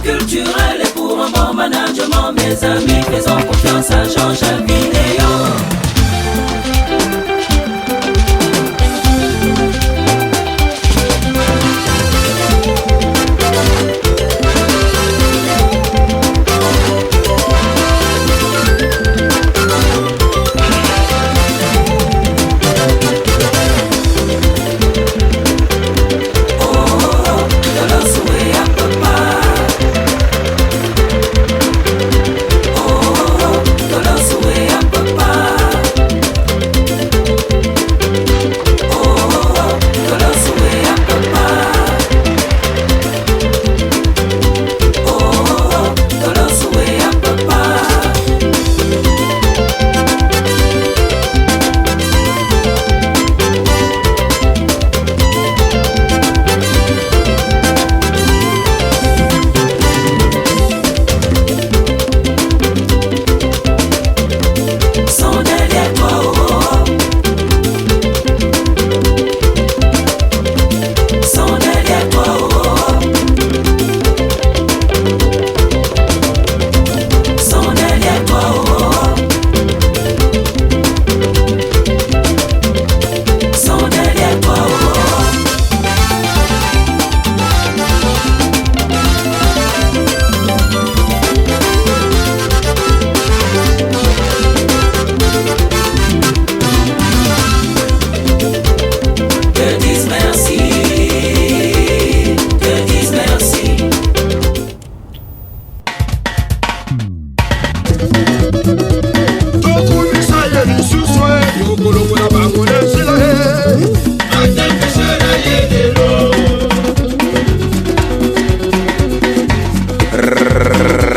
développement culturel et pour un bon management, mes amis, faisons confiance à Jean-Jacques Vidéo.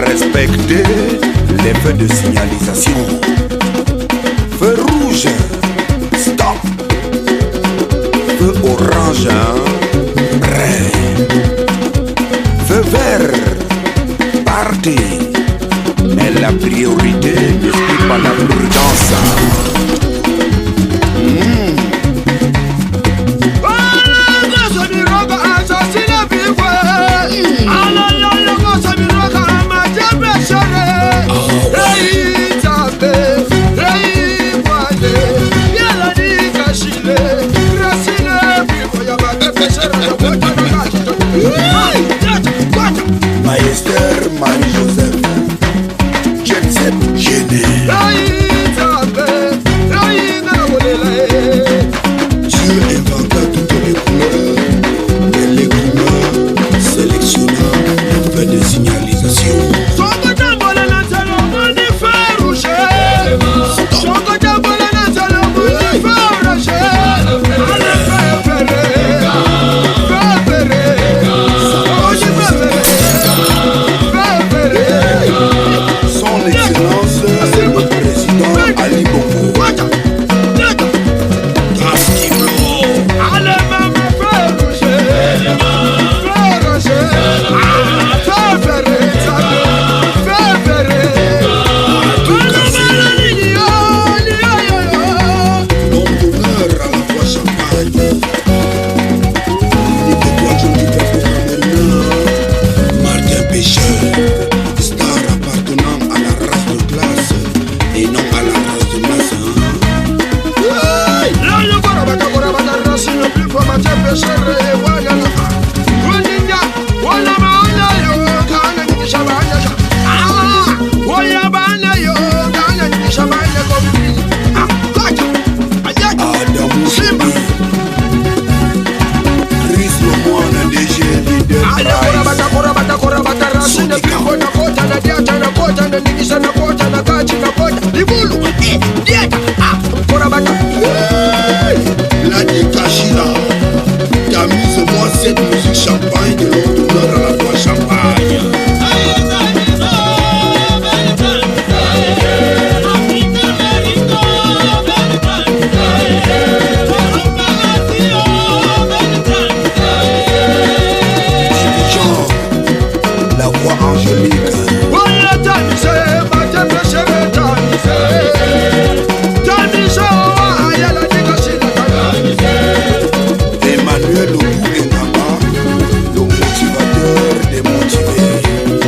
Respectez les feux de signalisation. Feu rouge, stop. Feu orange, prêt. Feu vert, parti. Mais la priorité ne suit pas la prudence. Maester Marie-Joseph, Jet-Set Géné. Dieu inventa toutes les couleurs et les couleurs sélectionna les feux de signalisation. La Nikashila, tamise-moi cette musique champagne de l'automne à la voix champagne. La voix angélique. Emmanuel Ougengama, le motivateur des motivés.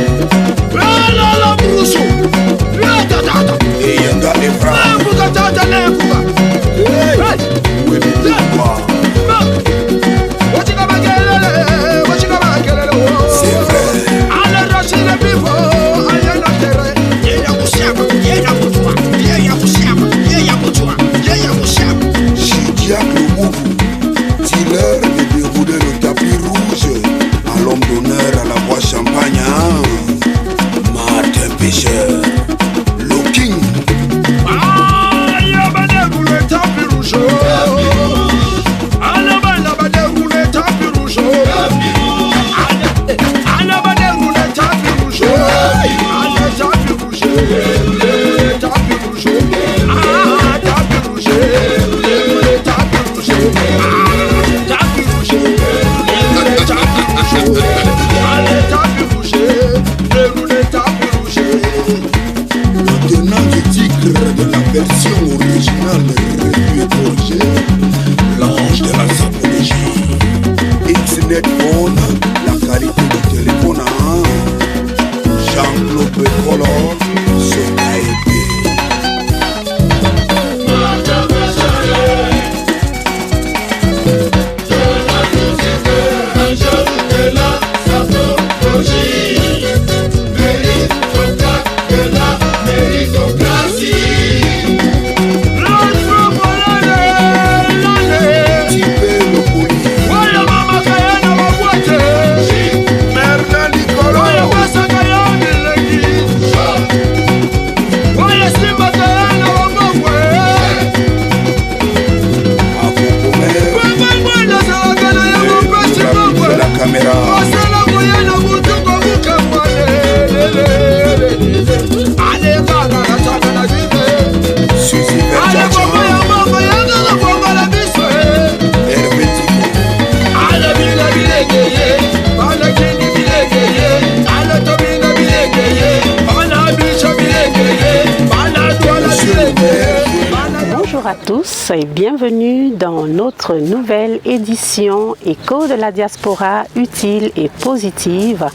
à tous et bienvenue dans notre nouvelle édition Écho de la diaspora utile et positive,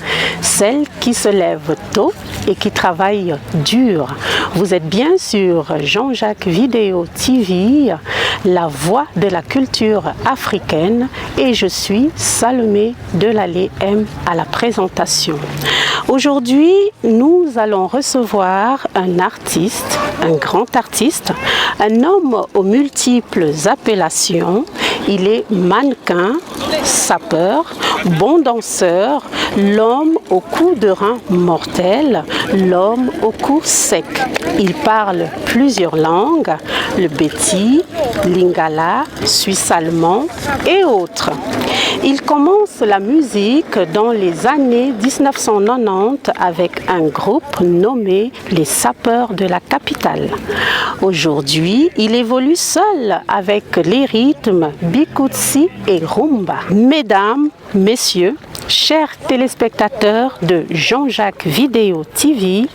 celle qui se lève tôt et qui travaille dur. Vous êtes bien sûr Jean-Jacques Vidéo TV, la voix de la culture africaine, et je suis Salomé Delallé M à la présentation. Aujourd'hui, nous allons recevoir un artiste, un grand artiste, un homme aux multiples appellations. Il est mannequin, sapeur, bon danseur, l'homme au cou de rein mortel, l'homme au cou sec. Il parle plusieurs langues, le béti, lingala, suisse-allemand et autres. Il commence la musique dans les années 1990 avec un groupe nommé les Sapeurs de la Capitale. Aujourd'hui, il évolue seul avec les rythmes Bikutsi et Rumba. Mesdames, messieurs, chers téléspectateurs de Jean-Jacques Vidéo TV,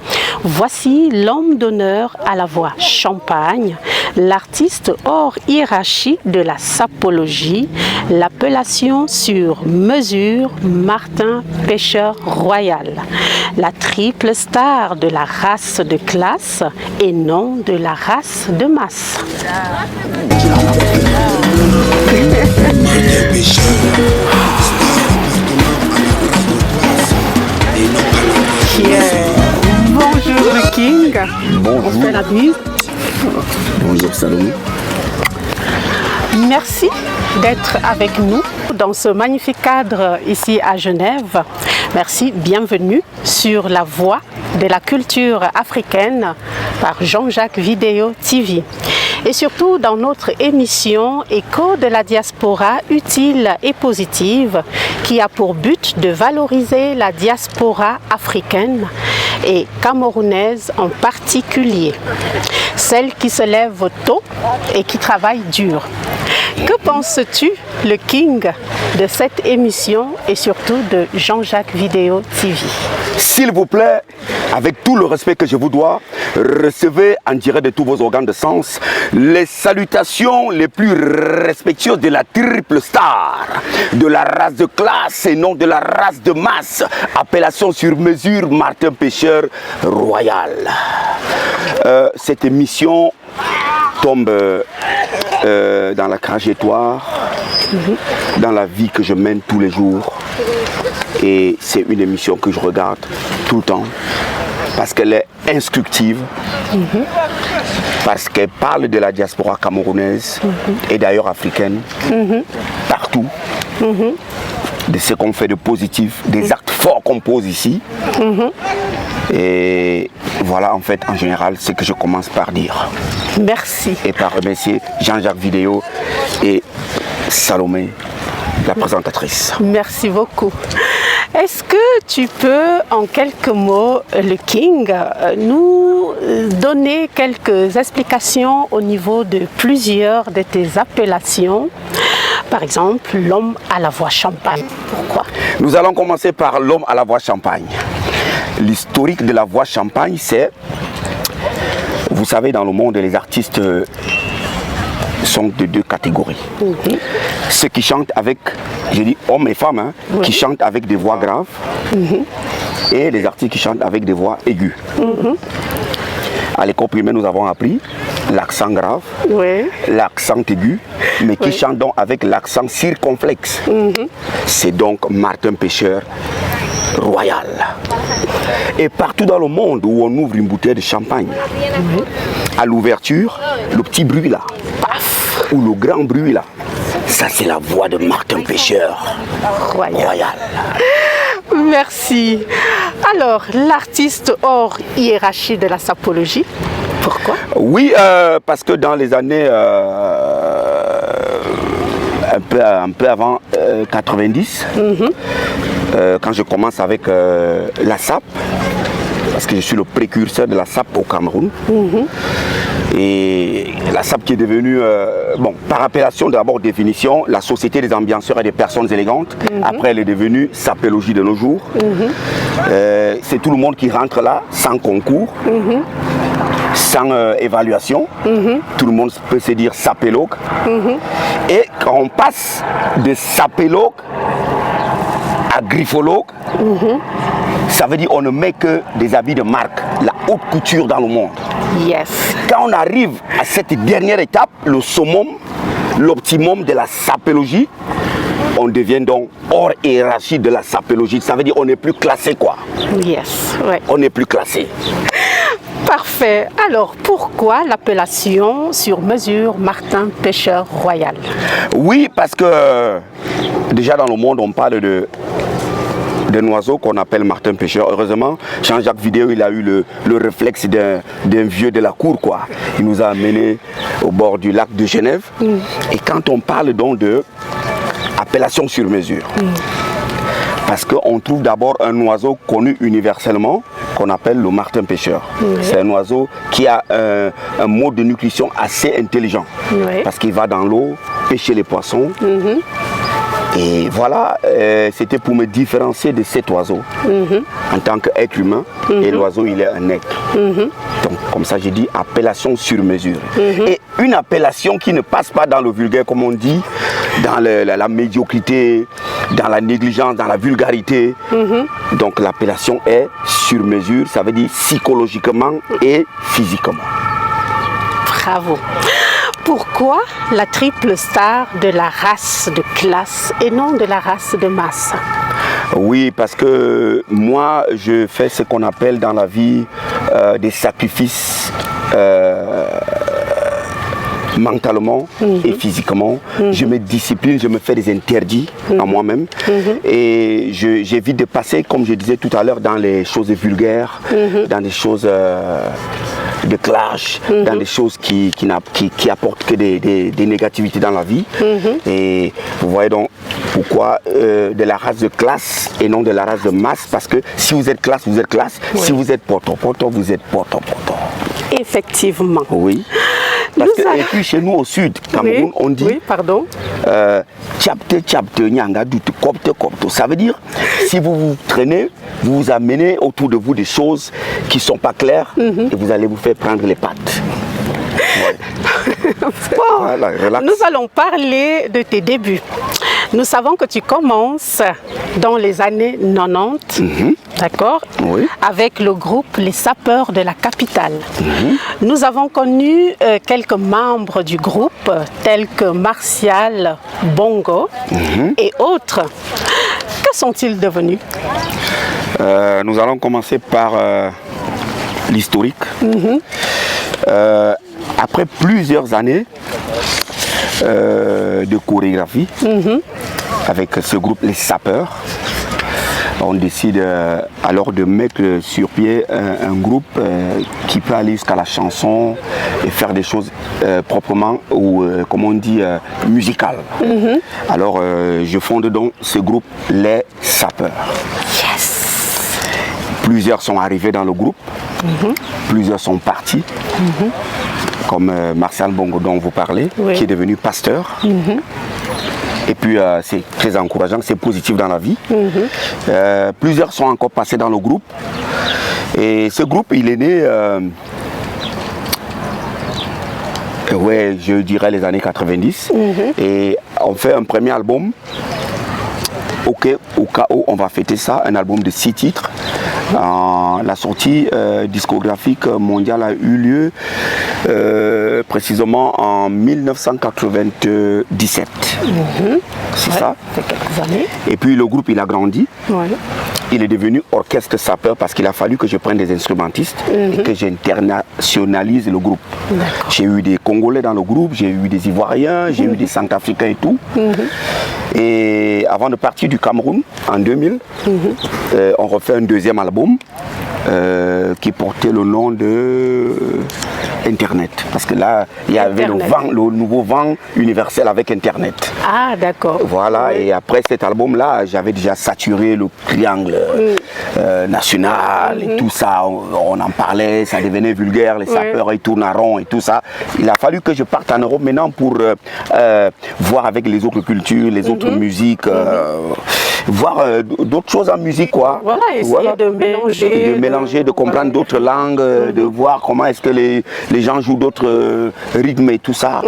voici l'homme d'honneur à la voix champagne, l'artiste hors hiérarchie de la sapologie, l'appellation sur mesure Martin Pêcheur Royal, la triple star de la race de classe et non de la race de masse. Bonjour le King. Bonjour. On fait la bise. Bonjour Salomé. Merci d'être avec nous dans ce magnifique cadre ici à Genève. Merci, bienvenue sur la voix de la culture africaine par Jean-Jacques Vidéo TV. Et surtout dans notre émission Écho de la diaspora utile et positive qui a pour but de valoriser la diaspora africaine et camerounaise en particulier, celle qui se lève tôt et qui travaille dur. Que penses-tu, le King, de cette émission et surtout de Jean-Jacques Vidéo TV? S'il vous plaît, avec tout le respect que je vous dois, recevez en direct de tous vos organes de sens les salutations les plus respectueuses de la triple star, de la race de classe et non de la race de masse. Appellation sur mesure Martin Pêcheur Royal. Cette émission tombe dans la trajectoire, dans la vie que je mène tous les jours. Et c'est une émission que je regarde tout le temps parce qu'elle est instructive, parce qu'elle parle de la diaspora camerounaise et d'ailleurs africaine, partout, de ce qu'on fait de positif, des actes forts qu'on pose ici. Et voilà en fait en général ce que je commence par dire. Merci. Et par remercier Jean-Jacques Vidéo et Salomé, la présentatrice. Merci beaucoup. Est-ce que tu peux, en quelques mots, le King, nous donner quelques explications au niveau de plusieurs de tes appellations? Par exemple, l'homme à la voix champagne. Pourquoi? Nous allons commencer par l'homme à la voix champagne. L'historique de la voix champagne, c'est, vous savez, dans le monde, les artistes sont de deux catégories. Ceux qui chantent avec, je dis hommes et femmes, qui chantent avec des voix graves, et les artistes qui chantent avec des voix aiguës. À l'école primaire, nous avons appris l'accent grave, l'accent aigu, mais qui chante donc avec l'accent circonflexe. C'est donc Martin Pêcheur Royal. Et partout dans le monde où on ouvre une bouteille de champagne, à l'ouverture, le petit bruit là, paf, ou le grand bruit là, ça c'est la voix de Martin Pêcheur Royal. Merci. Alors, l'artiste hors hiérarchie de la sapologie, pourquoi? Oui, parce que dans les années un peu avant 90, quand je commence avec la SAP, parce que je suis le précurseur de la SAP au Cameroun, et la SAP qui est devenue, bon, par appellation d'abord définition, la Société des ambianceurs et des personnes élégantes. Après elle est devenue sapologie de nos jours. C'est tout le monde qui rentre là sans concours. sans évaluation. Tout le monde peut se dire sapélogue. Et quand on passe de sapélogue à griffologue, ça veut dire qu'on ne met que des habits de marque, la haute couture dans le monde. Yes. Quand on arrive à cette dernière étape, le summum, l'optimum de la sapélogie, on devient donc hors hiérarchie de la sapélogie. Ça veut dire qu'on n'est plus classé, quoi. Yes, ouais. On n'est plus classé. Parfait. Alors, pourquoi l'appellation sur mesure Martin Pêcheur Royal? Oui, parce que déjà dans le monde, on parle d'un oiseau qu'on appelle Martin Pêcheur. Heureusement, Jean-Jacques Vidéo, il a eu le réflexe d'un vieux de la cour, quoi. Il nous a amenés au bord du lac de Genève. Et quand on parle donc de appellation sur mesure, parce qu'on trouve d'abord un oiseau connu universellement qu'on appelle le martin pêcheur. C'est un oiseau qui a un mode de nutrition assez intelligent, parce qu'il va dans l'eau pêcher les poissons. Et voilà, c'était pour me différencier de cet oiseau en tant qu'être humain. Et l'oiseau, il est un être. Donc, comme ça, j'ai dit appellation sur mesure. Et une appellation qui ne passe pas dans le vulgaire, comme on dit, dans la médiocrité, dans la négligence, dans la vulgarité. Donc, l'appellation est sur mesure, ça veut dire psychologiquement et physiquement. Bravo. Pourquoi la triple star de la race de classe et non de la race de masse? Oui, parce que moi, je fais ce qu'on appelle dans la vie des sacrifices mentalement et physiquement. Je me discipline, je me fais des interdits à moi-même. Et j'évite de passer, comme je disais tout à l'heure, dans les choses vulgaires, dans des choses de clash, dans des choses qui apportent que des négativités dans la vie. Et vous voyez donc pourquoi de la race de classe et non de la race de masse, parce que si vous êtes classe, vous êtes classe. Si vous êtes poto-poto, vous êtes poto-poto. Effectivement. Oui. Parce que, et puis chez nous au sud, Cameroun, on dit tchapte tchapte nyanga doute kopte kopte. Ça veut dire, si vous vous traînez, vous vous amenez autour de vous des choses qui ne sont pas claires et vous allez vous faire prendre les pattes. Voilà, nous allons parler de tes débuts. Nous savons que tu commences dans les années 90, d'accord, avec le groupe Les Sapeurs de la Capitale. Nous avons connu quelques membres du groupe, tels que Martial Bongo et autres. Que sont-ils devenus? Nous allons commencer par l'historique. Après plusieurs années de chorégraphie avec ce groupe Les Sapeurs, on décide alors de mettre sur pied un groupe qui peut aller jusqu'à la chanson et faire des choses proprement ou comme on dit musicales. Alors je fonde donc ce groupe Les Sapeurs. Plusieurs sont arrivés dans le groupe, plusieurs sont partis, comme Martial Bongo dont vous parlez, qui est devenu pasteur. Et puis c'est très encourageant, c'est positif dans la vie. Plusieurs sont encore passés dans le groupe. Et ce groupe, il est né, je dirais les années 90. Et on fait un premier album. Au cas où on va fêter ça, un album de 6 titres. La sortie discographique mondiale a eu lieu précisément en 1997. C'est ça. C'est quelques années. Et puis le groupe il a grandi. Il est devenu orchestre sapeur parce qu'il a fallu que je prenne des instrumentistes et que j'internationalise le groupe. J'ai eu des Congolais dans le groupe, j'ai eu des Ivoiriens, j'ai eu des Centrafricains et tout. Et avant de partir du Cameroun en 2000, on refait un deuxième album qui portait le nom de Internet. Parce que là, il y avait le nouveau vent universel avec Internet. Ah, d'accord. Voilà, et après cet album-là, j'avais déjà saturé le triangle national et tout ça. On en parlait, ça devenait vulgaire, les sapeurs, ils tournent à rond et tout ça. Il a fallu que je parte en Europe maintenant pour voir avec les autres cultures, les autres musiques. voir d'autres choses en musique, quoi. Voilà, essayer de mélanger. De mélanger, de comprendre d'autres langues, de voir comment est-ce que les gens jouent d'autres rythmes et tout ça.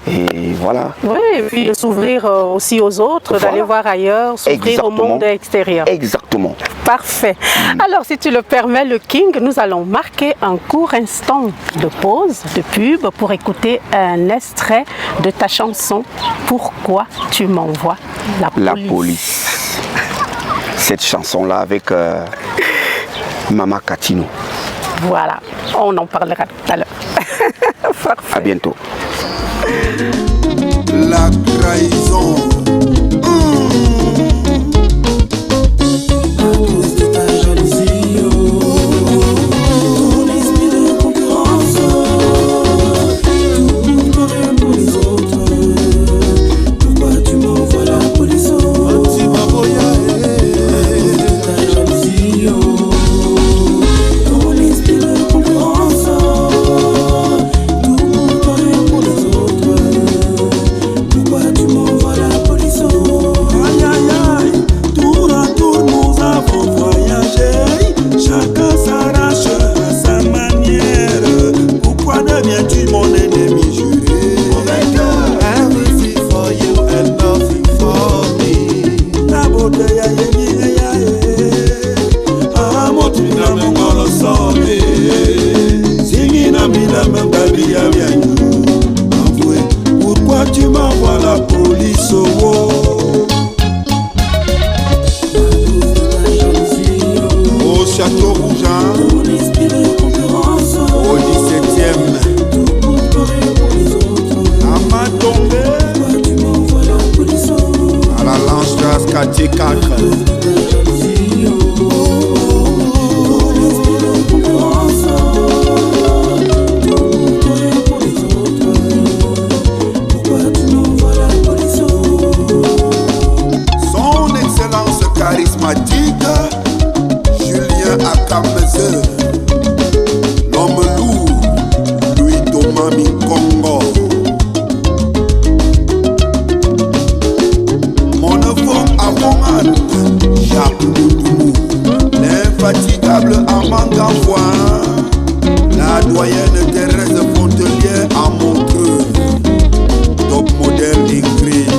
Et voilà. Oui, et puis de s'ouvrir aussi aux autres, d'aller voir ailleurs, s'ouvrir au monde extérieur. Exactement. Parfait. Alors, si tu le permets, le King, nous allons marquer un court instant de pause, de pub, pour écouter un extrait de ta chanson « Pourquoi tu m'envoies la police ». La police. Cette chanson-là avec Mama Katino. Voilà, on en parlera tout à l'heure. À bientôt. La trahison. Pourquoi tu m'envoies la police au Château Rougein, au 17e, à Matombe, à la Lange quartier 4. Charismatique, Julien Akameze, l'homme lourd, Louis Thomas Mikongo. Mon enfant Avongan, Jacques Moutoumou, l'infatigable Amanda Foin, la doyenne Thérèse Fontelier à Montreux, top modèle Ingrid.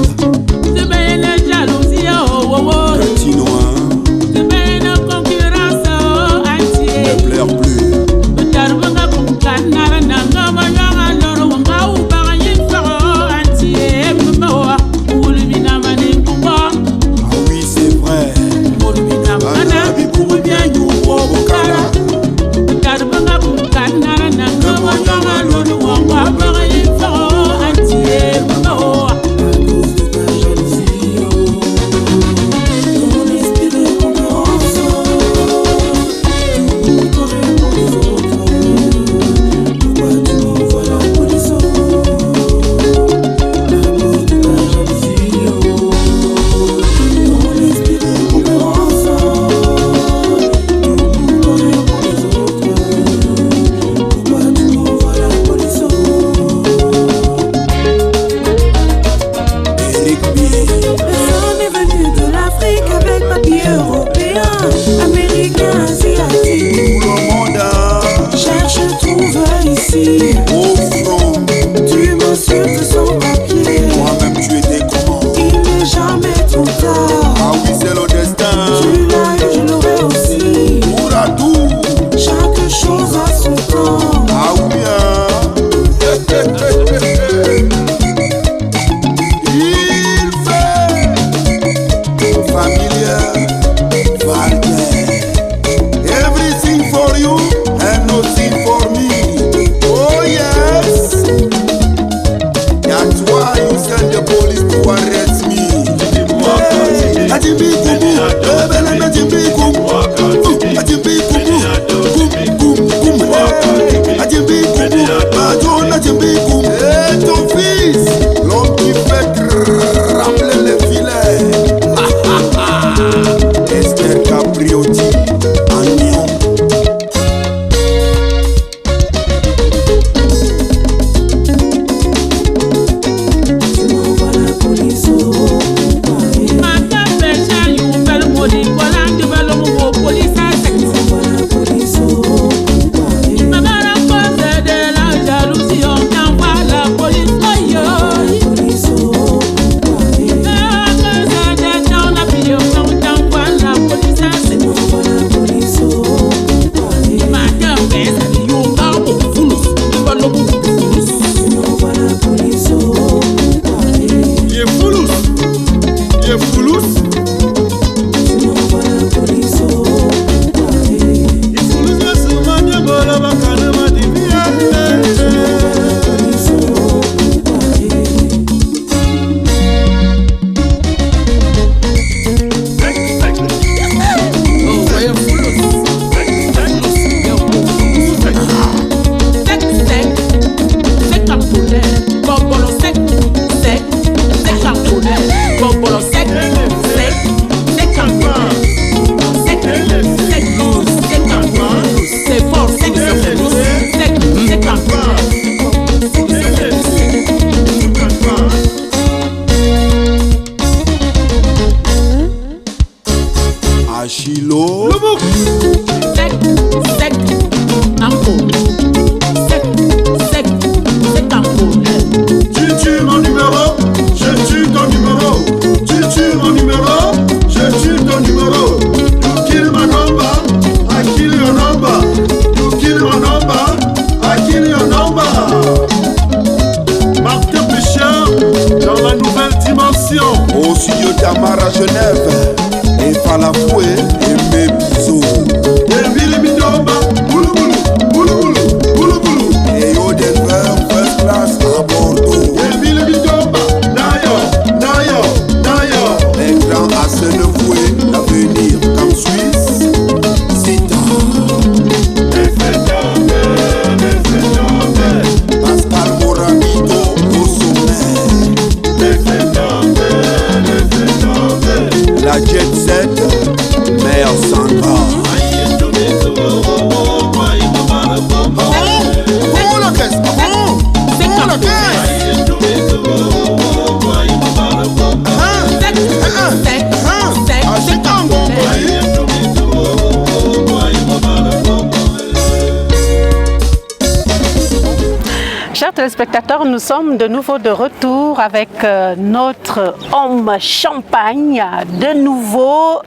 téléspectateurs, nous sommes de nouveau de retour avec notre homme champagne, de nouveau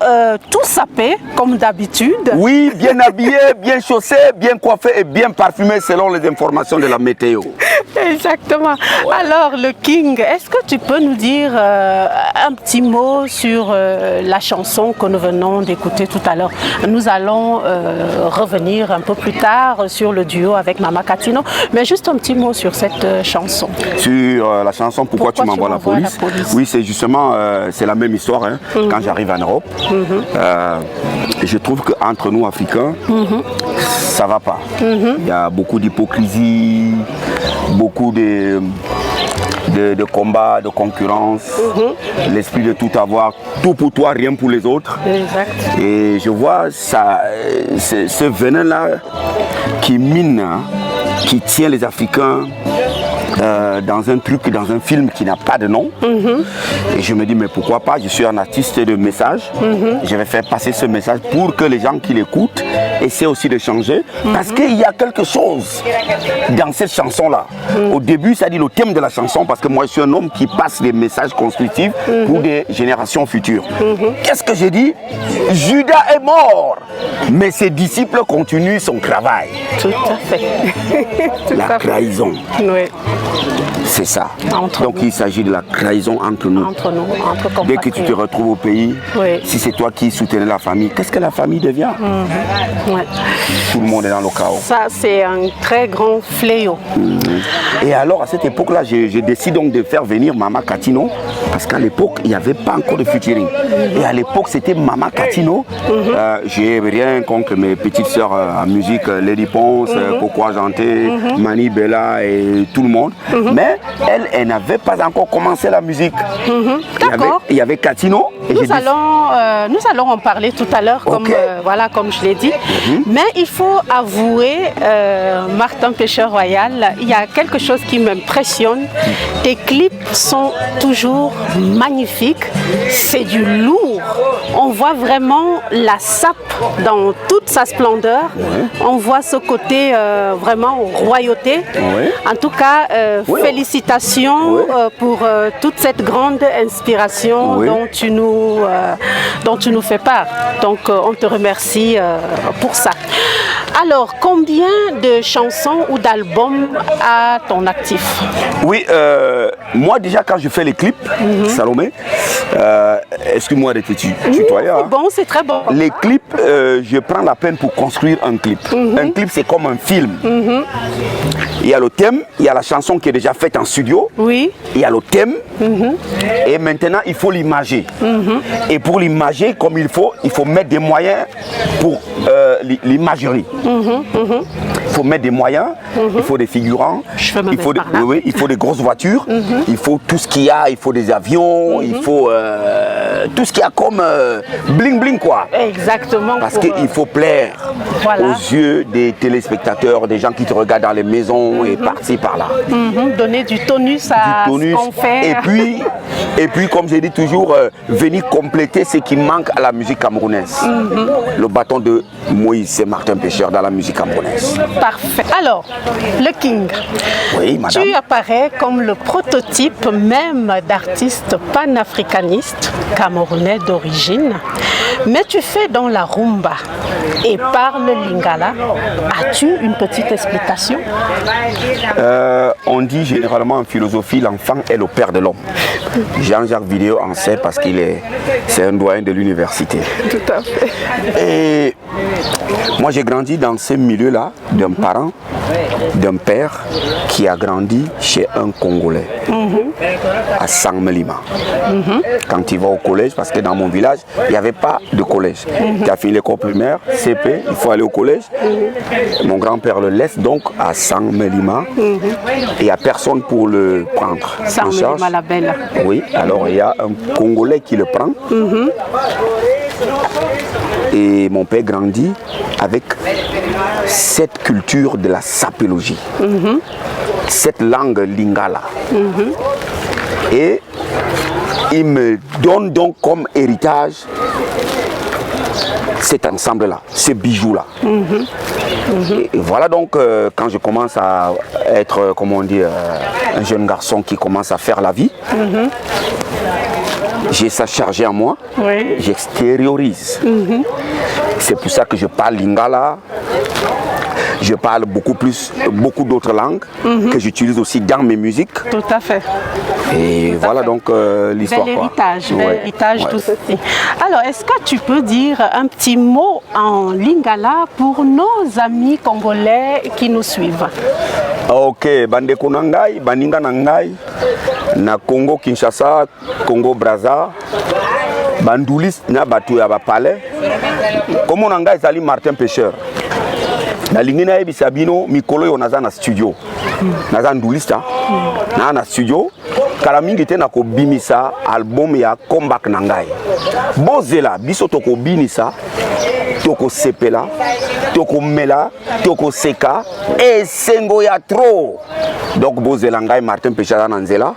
tout sapé comme d'habitude. Oui, bien habillé, bien chaussé, bien coiffé et bien parfumé selon les informations de la météo. Exactement. Alors le King, est-ce que tu peux nous dire un petit mot sur la chanson que nous venons d'écouter tout à l'heure? Nous allons revenir un peu plus tard sur le duo avec Mama Katino, mais juste un petit mot sur cette chanson. Sur la chanson Pourquoi tu m'envoies la police? Oui, c'est justement c'est la même histoire hein, quand j'arrive en Europe. Je trouve qu'entre nous Africains, ça va pas. Il y a beaucoup d'hypocrisie, beaucoup de combats, de concurrence, l'esprit de tout avoir, tout pour toi, rien pour les autres. Exact. Et je vois ça, ce venin-là qui mine, hein, qui tient les Africains dans un truc, dans un film qui n'a pas de nom. Et je me dis, mais pourquoi pas, je suis un artiste de message. Je vais faire passer ce message pour que les gens qui l'écoutent essaient aussi de changer. Parce qu'il y a quelque chose dans cette chanson-là. Au début, ça dit le thème de la chanson, parce que moi, je suis un homme qui passe des messages constructifs pour des générations futures. Qu'est-ce que j'ai dit? Judas est mort, mais ses disciples continuent son travail. Tout à fait. La trahison. Oui. C'est ça. Entre Donc nous. il s'agit de la trahison entre nous. Entre nous, entre compatriotes. Dès que tu te retrouves au pays, Oui. si c'est toi qui soutenais la famille, qu'est-ce que la famille devient? Ouais. Tout le monde est dans le chaos. Ça, c'est un très grand fléau. Et alors à cette époque-là, je décide donc de faire venir Mama Katino, parce qu'à l'époque, il n'y avait pas encore de featuring. Et à l'époque, c'était Mama Katino. J'ai rien contre mes petites sœurs en musique, Lady Ponce, Coco Argenté, Mani Bella et tout le monde. Mais elle n'avait pas encore commencé la musique. D'accord. Il y avait Katino. Et Nous allons en parler tout à l'heure, comme, voilà, comme je l'ai dit. Mais il faut avouer, Martin Pêcheur Royal, il y a quelque chose qui m'impressionne. Tes clips sont toujours magnifiques. C'est du lourd. On voit vraiment la sape dans toute sa splendeur. On voit ce côté vraiment royauté. En tout cas, félicitations pour toute cette grande inspiration dont tu nous fais part. Donc, on te remercie pour ça. Alors, combien de chansons ou d'albums à ton actif? Oui, moi déjà quand je fais les clips, Salomé, excuse-moi de te tutoyer. C'est bon, c'est très bon. Les clips, je prends la peine pour construire un clip. Un clip, c'est comme un film. Il y a le thème, il y a la chanson qui est déjà faite en studio. Oui. Il y a le thème. Et maintenant, il faut l'imager. Et pour l'imager comme il faut mettre des moyens pour l'imagerie. Il faut mettre des moyens, il faut des figurants, il faut des grosses voitures, il faut tout ce qu'il y a, il faut des avions, il faut tout ce qu'il y a comme bling bling quoi. Exactement. Parce qu'il faut plaire aux yeux des téléspectateurs, des gens qui te regardent dans les maisons et par-ci par-là. Donner du tonus à ce qu'on fait. Et puis comme j'ai dit toujours, venir compléter ce qui manque à la musique camerounaise. Le bâton de Moïse et Martin Pêcheur dans la musique camerounaise. Parfait. Alors, le King, oui, madame. Tu apparais comme le prototype même d'artiste panafricaniste camerounais d'origine, mais tu fais dans la rumba et parle lingala. As-tu une petite explication? On dit généralement en philosophie, l'enfant est le père de l'homme. Jean-Jacques Vidéo en sait parce c'est un doyen de l'université. Tout à fait. Et moi j'ai grandi dans ce milieu-là d'un parent, d'un père qui a grandi chez un Congolais à Sangmelima. Quand il va au collège, parce que dans mon village, il n'y avait pas de collège. Tu as fini l'école primaire, CP, il faut aller au collège. Mon grand-père le laisse donc à Sangmelima et il n'y a personne pour le prendre en charge. La belle. Oui, alors il y a un Congolais qui le prend. Et mon père grandit avec cette culture de la sapélogie, cette langue lingala. Et il me donne donc comme héritage cet ensemble-là, ce bijou-là. Et voilà donc quand je commence à être, comment on dit, un jeune garçon qui commence à faire la vie, j'ai ça chargé en moi, j'extériorise. C'est pour ça que je parle lingala, je parle beaucoup d'autres langues que j'utilise aussi dans mes musiques. Tout à fait. Et tout voilà donc l'histoire. Bel héritage, tout ceci. Alors, est-ce que tu peux dire un petit mot en lingala pour nos amis congolais qui nous suivent? Ok, bandeko nangai, baninga nangai, na Congo Kinshasa, Congo Brazza, bandoulis na batu ya bapale. Comme nangai ezali Martin Pêcheur. Na lingina ebisa bino mikolo yo naza na studio. Naza ndulista na studio. Kala mingi te na kobimisa album ya comeback nangai. Bozela biso toko binisa, toko sepela, toko mela, toko seka et sengo ya trop. Donc bozela ngai Martin Pêcheur na nzela.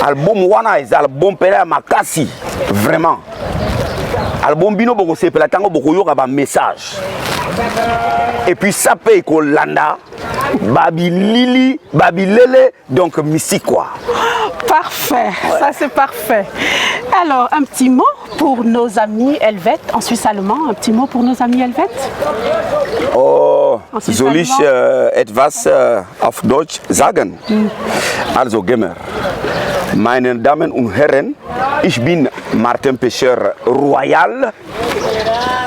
Album wana ez album pela makasi vraiment. Album bino boko sepela tango boko yoka ba message. Et puis ça paye Kolanda, Babilili, Babilele, donc mystique quoi. Parfait, ça c'est parfait. Alors, un petit mot pour nos amis helvètes en Suisse allemand, un petit mot pour nos amis helvètes. Oh, soll ich etwas auf Deutsch sagen? Also Gamer, meine Damen und Herren, ich bin Martin Pêcheur Royal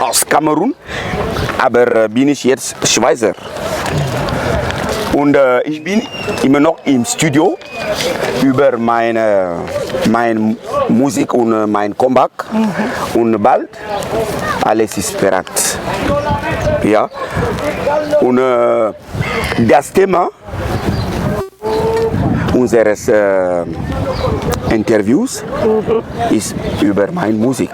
aus Kamerun. Aber bin ich jetzt Schweizer. Und ich bin immer noch im Studio über meine Musik und mein Comeback. Und bald alles ist bereit. Ja. Und das Thema unseres Interviews ist über meine Musik.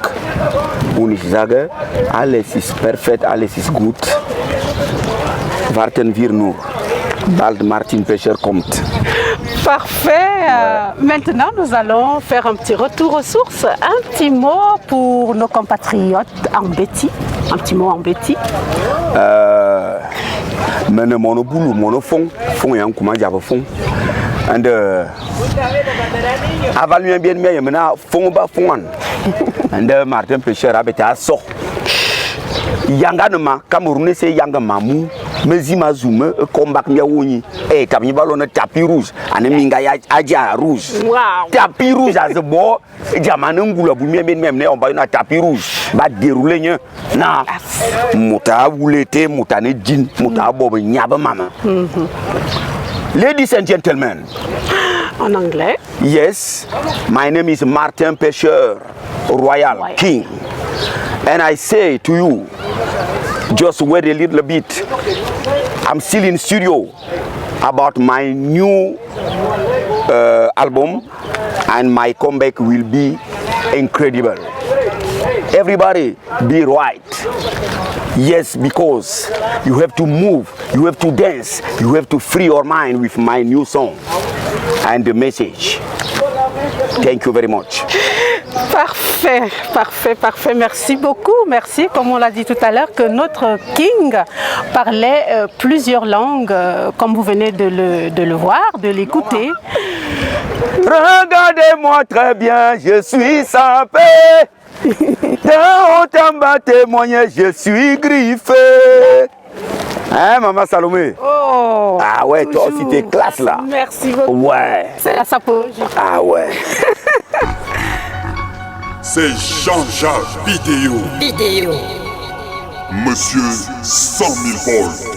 Und ich sage, alles ist perfekt, alles ist gut. Warten wir nur. Bald Martin Pêcheur kommt. Parfait. Maintenant, nous allons faire un petit retour aux sources. Un petit mot pour nos compatriotes en Béti. Un petit mot en Béti. Mene mono boulou, mono fond yang kuma jaba fond. And avalu bien bien mena fond ba fond. And Martin Pêcheur abeta so. Yanga ma Camerounais c'est yanga mamu. Mezima zume comeback mia woni. Eh kamni balona tapis rouge. Ane minga ya aja rouge. Wow. Tapis rouge azebo. Jamane ngula bu bien ne on ba na tapis rouge. Ba dérouler nya. Na muta wulete mutane jin muta bobo nyaba mama. Ladies and gentlemen. En anglais. Yes, my name is Martin Pêcheur Royal King. And I say to you, just wait a little bit. I'm still in studio about my new album, and my comeback will be incredible. Everybody be right. Yes, because you have to move, you have to dance, you have to free your mind with my new song and the message. Thank you very much. Parfait, parfait, parfait. Merci beaucoup. Merci, comme on l'a dit tout à l'heure, que notre King parlait plusieurs langues, comme vous venez de le voir, de l'écouter. Regardez-moi très bien, je suis sapé. Dans autant témoigner, je suis griffé. Hein, Maman Salomé? Oh! Ah ouais, toi aussi t'es classe là. Merci beaucoup. Ouais. C'est la sapologie. Ah ouais. C'est Jean-Jacques Vidéo. Monsieur 100 000 volts.